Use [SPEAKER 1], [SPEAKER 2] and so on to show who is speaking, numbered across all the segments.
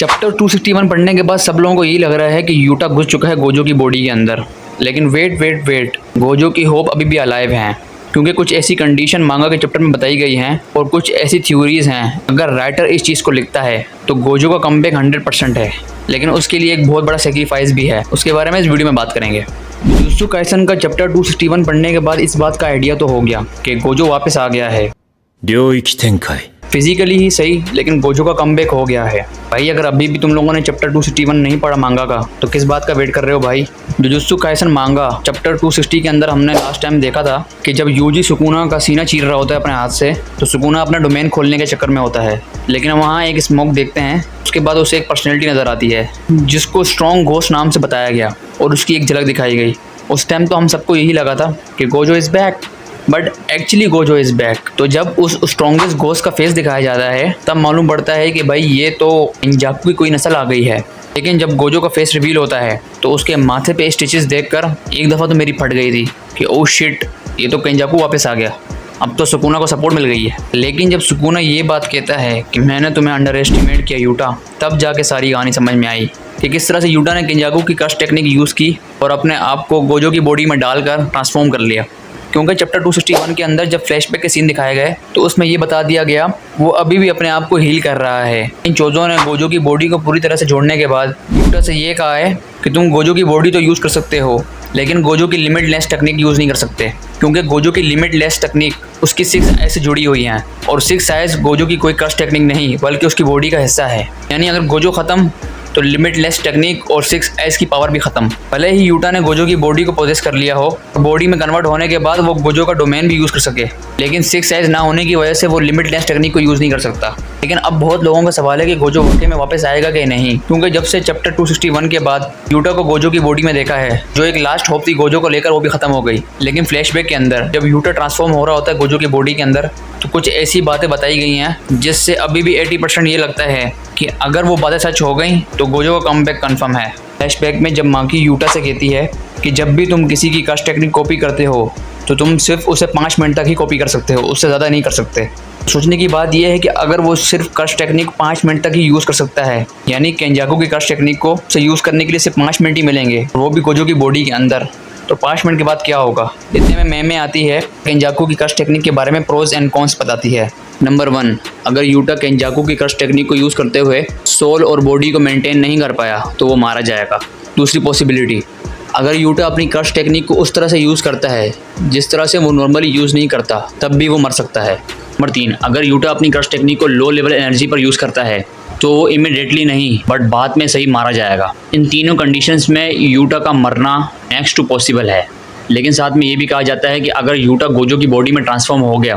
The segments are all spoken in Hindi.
[SPEAKER 1] चैप्टर 261 पढ़ने के बाद सब लोगों को यही लग रहा है कि यूटा घुस चुका है गोजो की बॉडी के अंदर। लेकिन वेट, गोजो की होप अभी भी अलाइव हैं, क्योंकि कुछ ऐसी कंडीशन मांगा के चैप्टर में बताई गई हैं और कुछ ऐसी थ्योरीज हैं। अगर राइटर इस चीज़ को लिखता है तो गोजो का कमबैक 100% है, लेकिन उसके लिए एक बहुत बड़ा सेक्रीफाइस भी है। उसके बारे में इस वीडियो में बात करेंगे। जुजुत्सु काइसन का चैप्टर 261 पढ़ने के बाद इस बात का आइडिया तो हो गया कि गोजो वापस आ गया है,
[SPEAKER 2] 領域展開
[SPEAKER 1] फिजिकली ही सही, लेकिन गोजो का कमबैक हो गया है। भाई अगर अभी भी तुम लोगों ने चैप्टर 261 नहीं पढ़ा मांगा का, तो किस बात का वेट कर रहे हो भाई। जुजुत्सु काइसन मांगा चैप्टर 260 के अंदर हमने लास्ट टाइम देखा था कि जब यूजी सुकुना का सीना चीर रहा होता है अपने हाथ से, तो सुकुना अपना डोमेन खोलने के चक्कर में होता है। लेकिन वहाँ एक स्मोक देखते हैं, उसके बाद उसे एक पर्सनैलिटी नज़र आती है जिसको स्ट्रॉन्ग घोस्ट नाम से बताया गया और उसकी एक झलक दिखाई गई। उस टाइम तो हम सबको यही लगा था कि Gojo is back, but actually Gojo is back. तो जब उस स्ट्रॉन्गेस्ट घोस्ट का फेस दिखाया जाता है तब मालूम पड़ता है कि भाई ये तो इंजाकू की कोई नस्ल आ गई है। लेकिन जब गोजो का फेस रिवील होता है तो उसके माथे पे स्टिचेस देखकर एक दफ़ा तो मेरी फट गई थी कि ओह शिट, ये तो केंजाकू वापस आ गया, अब तो सुकुना को सपोर्ट मिल गई है। लेकिन जब सुकुना ये बात कहता है कि मैंने तुम्हें अंडर एस्टिमेट किया यूटा, तब जाके सारी कहानी समझ में आई कि किस तरह से यूटा ने केंजाकू की क्रश टेक्निक यूज़ की और अपने आप को गोजो की बॉडी में डालकर ट्रांसफॉर्म कर लिया। क्योंकि चैप्टर 261 के अंदर जब फ्लैशबैक के सीन दिखाए गए तो उसमें ये बता दिया गया वो अभी भी अपने आप को हील कर रहा है। इन चोजों ने गोजो की बॉडी को पूरी तरह से जोड़ने के बाद यूटा से ये कहा है कि तुम गोजो की बॉडी तो यूज़ कर सकते हो, लेकिन गोजो की लिमिटलेस टेक्निक यूज़ नहीं कर सकते, क्योंकि गोजो की लिमिटलेस टेक्निक उसकी 6 आइज से जुड़ी हुई हैं और 6 आइज गोजो की कोई क्रश टेक्निक नहीं बल्कि उसकी बॉडी का हिस्सा है। यानी अगर गोजो ख़त्म तो लिमिटलेस टेक्निक और 6 आइज की पावर भी खत्म। भले ही यूटा ने गोजो की बॉडी को पोजेस कर लिया हो, बॉडी में कन्वर्ट होने के बाद वो गोजो का डोमेन भी यूज़ कर सके, लेकिन 6 आइज ना होने की वजह से वो लिमिटलेस टेक्निक को यूज़ नहीं कर सकता। लेकिन अब बहुत लोगों का सवाल है कि गोजो वाकई में वापस आएगा कि नहीं, क्योंकि जब से चैप्टर 261 के बाद यूटा को गोजो की बॉडी में देखा है, जो एक लास्ट होप थी गोजो को लेकर वो भी खत्म हो गई। लेकिन फ्लैशबैक के अंदर जब यूटा ट्रांसफॉर्म हो रहा होता है गोजो की बॉडी के अंदर, तो कुछ ऐसी बातें बताई गई हैं जिससे अभी भी 80% ये लगता है कि अगर वो बातें सच हो गई तो गोजो का कमबैक कंफर्म है। फ्लैशबैक में जब मांकी यूटा से कहती है कि जब भी तुम किसी की क्रश टेक्निक कॉपी करते हो तो तुम सिर्फ उसे 5 मिनट तक ही कॉपी कर सकते हो, उससे ज़्यादा नहीं कर सकते। सोचने की बात यह है कि अगर वो सिर्फ क्रश टेक्निक 5 मिनट तक ही यूज़ कर सकता है, यानी केंजाकू की क्रश टेक्निक को से यूज़ करने के लिए सिर्फ 5 मिनट ही मिलेंगे, वो भी गोजो की बॉडी के अंदर, तो 5 मिनट के बाद क्या होगा। इतने में मैं आती है केंजाकू की क्रश टेक्निक के बारे में प्रोज एंड कॉन्स बताती है। नंबर 1, अगर यूटा केंजाकू की क्रश टेक्निक को यूज़ करते हुए सोल और बॉडी को मेंटेन नहीं कर पाया तो वो मारा जाएगा। दूसरी पॉसिबिलिटी, अगर यूटा अपनी क्रश टेक्निक को उस तरह से यूज़ करता है जिस तरह से वो नॉर्मली यूज़ नहीं करता, तब भी वो मर सकता है। नंबर 3, अगर यूटा अपनी क्रश टेक्निक को लो लेवल एनर्जी पर यूज़ करता है तो वो इमीडिएटली नहीं बट बाद में सही मारा जाएगा। इन तीनों कंडीशंस में यूटा का मरना नेक्स्ट टू पॉसिबल है। लेकिन साथ में ये भी कहा जाता है कि अगर यूटा गोजो की बॉडी में ट्रांसफॉर्म हो गया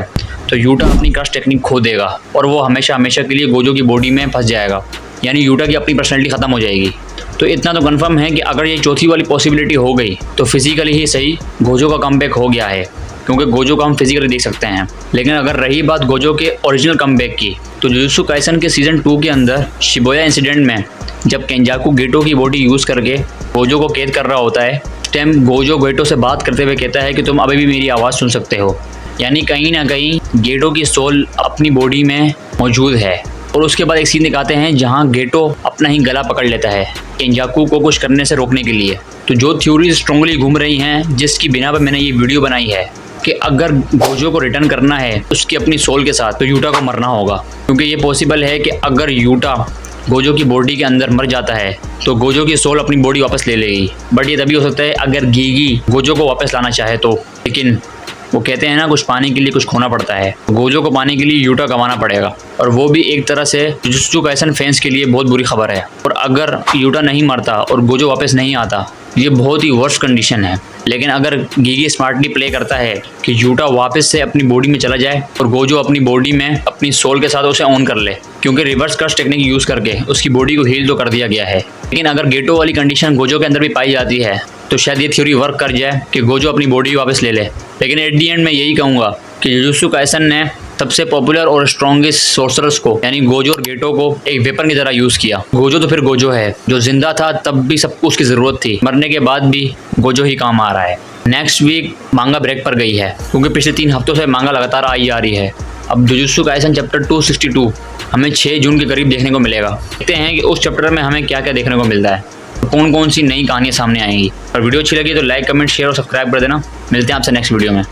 [SPEAKER 1] तो यूटा अपनी क्रश टेक्निक खो देगा और वो हमेशा हमेशा के लिए गोजो की बॉडी में फंस जाएगा, यानी यूटा की अपनी पर्सनैलिटी ख़त्म हो जाएगी। तो इतना तो कंफर्म है कि अगर ये चौथी वाली पॉसिबिलिटी हो गई तो फिजिकली ही सही गोजो का कमबैक हो गया है, क्योंकि गोजो को हम फिजिकली देख सकते हैं। लेकिन अगर रही बात गोजो के ओरिजिनल कमबैक की, तो जुजुत्सु काइसन के सीज़न 2 के अंदर शिबुया इंसिडेंट में जब केंजाकू गेटो की बॉडी यूज़ करके गोजो को कैद कर रहा होता है, उस टाइम गोजो गेटो से बात करते हुए कहता है कि तुम अभी भी मेरी आवाज़ सुन सकते हो, यानी कहीं ना कहीं गेटो की सोल अपनी बॉडी में मौजूद है। और उसके बाद एक सीन दिखाते हैं जहां गेटो अपना ही गला पकड़ लेता है केंजाकू को कुछ करने से रोकने के लिए। तो जो थ्योरीज स्ट्रांगली घूम रही हैं, जिसकी बिना पर मैंने ये वीडियो बनाई है कि अगर गोजो को रिटर्न करना है उसकी अपनी सोल के साथ, तो यूटा को मरना होगा, क्योंकि ये पॉसिबल है कि अगर यूटा गोजो की बॉडी के अंदर मर जाता है तो गोजो की सोल अपनी बॉडी वापस ले लेगी। बट ये तभी हो सकता है अगर गीगी गोजो को वापस लाना चाहे तो। लेकिन वो कहते हैं ना, कुछ पाने के लिए कुछ खोना पड़ता है। गोजो को पाने के लिए यूटा कमाना पड़ेगा, और वो भी एक तरह से जुजुत्सु काइसन फैंस के लिए बहुत बुरी खबर है। और अगर यूटा नहीं मरता और गोजो वापस नहीं आता, ये बहुत ही वर्स्ट कंडीशन है। लेकिन अगर गीगी स्मार्टली प्ले करता है कि यूटा वापस से अपनी बॉडी में चला जाए और गोजो अपनी बॉडी में अपनी सोल के साथ उसे ऑन कर ले, क्योंकि रिवर्स क्रश टेक्निक यूज़ करके उसकी बॉडी को हील तो कर दिया गया है। लेकिन अगर गेटो वाली कंडीशन गोजो के अंदर भी पाई जाती है तो शायद ये थ्योरी वर्क कर जाए कि गोजो अपनी बॉडी वापस ले ले। लेकिन एट दी एंड मैं यही कहूँगा कि जुजुत्सु काइसन ने सबसे पॉपुलर और स्ट्रॉन्गेस्ट सोर्सरर्स को, यानी गोजो और गेटो को एक वेपन की तरह यूज़ किया। गोजो तो फिर गोजो है, जो जिंदा था तब भी सबको उसकी ज़रूरत थी, मरने के बाद भी गोजो ही काम आ रहा है। नेक्स्ट वीक मांगा ब्रेक पर गई है, क्योंकि पिछले 3 हफ्तों से मांगा लगातार आई आ रही है। अब जुजुत्सु काइसन चैप्टर 262 हमें 6 जून के करीब देखने को मिलेगा। देखते हैं कि उस चैप्टर में हमें क्या क्या देखने को मिलता है, कौन कौन सी नई कहानियाँ सामने आएंगी। और वीडियो अच्छी लगी तो लाइक कमेंट शेयर और सब्सक्राइब कर देना। मिलते हैं आपसे नेक्स्ट वीडियो में।